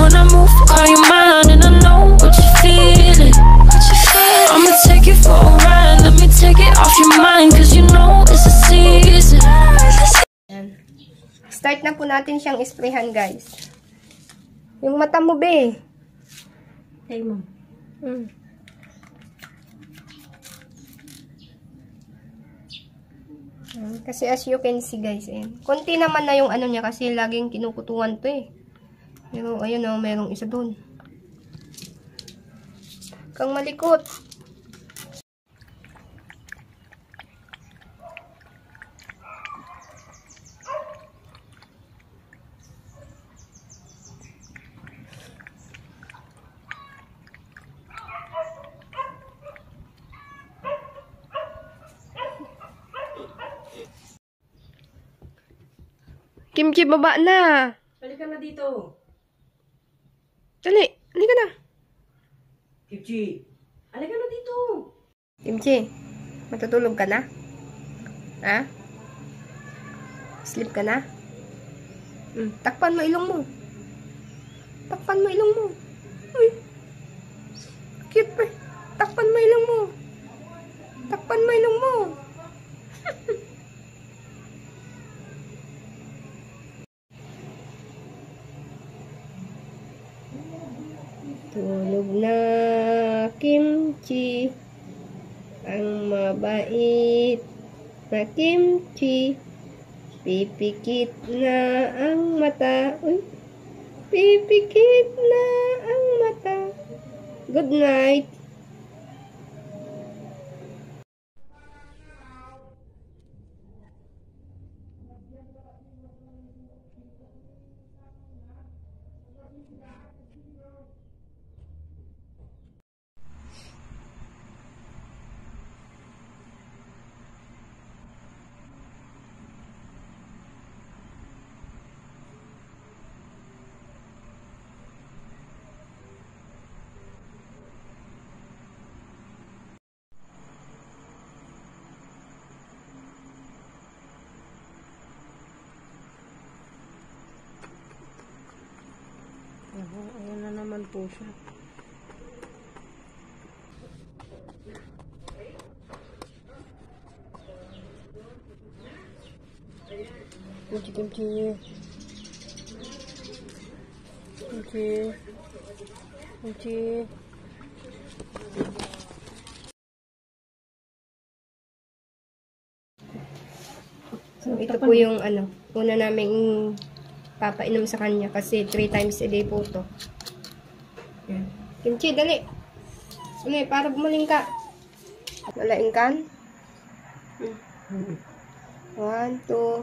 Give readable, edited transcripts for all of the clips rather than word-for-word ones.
when I move, call you mine, and I know what you're feeling. I'ma take you for a ride, let me take it off your mind, cause you know it's a season. Start na po natin siyang isprayhan, guys. Yung mata mo, be. Ay, mo. Kasi as you can see, guys, konti naman na yung ano niya kasi laging kinukutuan to eh. Pero ayun oh, merong isa dun. Kang malikot. Kimchi, baba na. Halika na dito. Dali, halika na. Kimchi, halika na dito. Kimchi, matutulog ka na? Ha? Sleep ka na? Takpan mo ilong mo. Takpan mo ilong mo. Uy. Cute pa. Takpan mo ilong mo. Takpan mo ilong mo. Tulog na, Kimchi, ang mabait na Kimchi. Pipikit na ang mata. Uy, pipikit na ang mata. Good night. Ayan na naman po siya. Kimchi, kimchi. Kimchi. Kimchi. So, ito po yung ano, una naming papainom sa kanya kasi 3 times a day po to. Yan. Kimchi, dali. Ano para bumaling ka. Nalaing kan. 1, 2.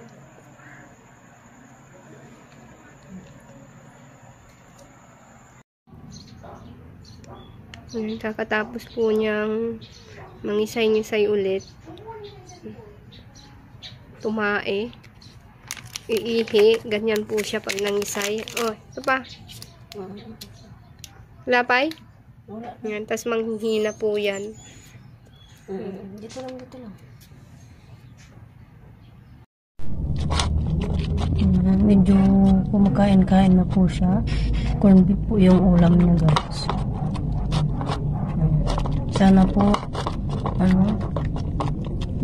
Ayan, kakatapos po niyang mangisay-ngisay ulit. Tumae. Iihi. Ganyan po siya pag nangisay. Oh, ito pa. Wala pa eh? Wala. Yan, tas manghihina po yan. Dito lang, dito lang. Medyo kumakain-kain na po siya. Corn beef po yung ulam niya, guys. Sana po,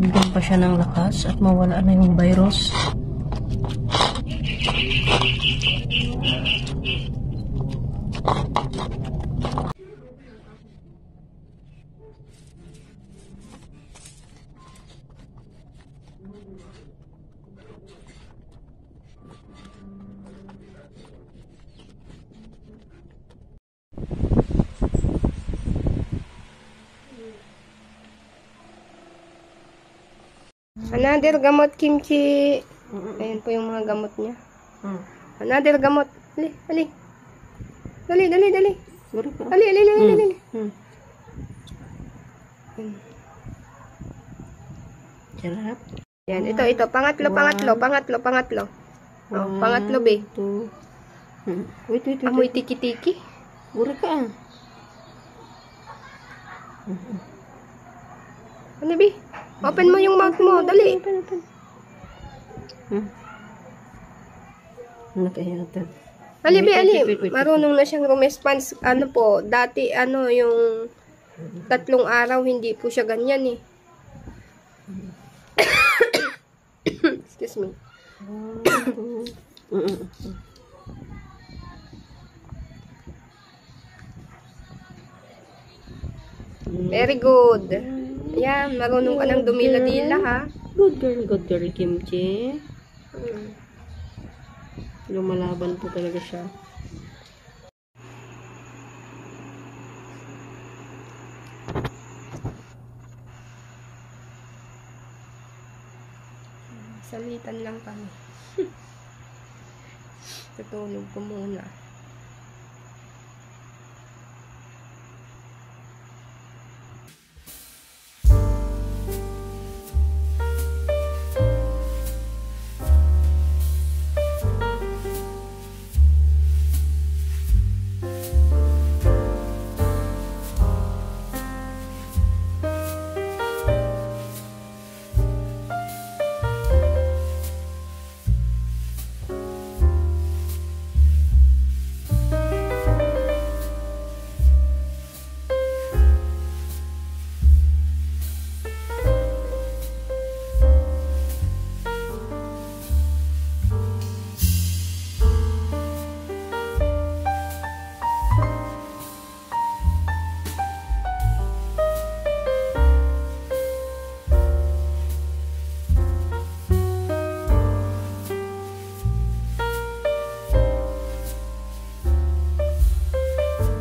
bigyan pa siya ng lakas at mawala na yung virus. Another gamot, Kimchi. Ayan po yung mga gamot niya. Another gamot. Dali, dali. Dali, dali, dali. Dali, dali, dali, dali. Sarap. Yan, ito. Pangatlo. Oh, pangatlo, be. Wait. Amoy tiki-tiki. Guri ka ah. Ano, be? Open mo yung mouth mo. Dali. Ano kaya natin? Ali, Wait, Ali, wait. marunong na siyang rumesponse. Ano po, dati, yung 3 araw, hindi po siya ganyan eh. Excuse me. Very good. Ayan, marunong ka ng dumila-dila, ha? Good girl, Kimchi. Lumalaban po talaga siya. Salitan lang kami. Tutulog ko muna.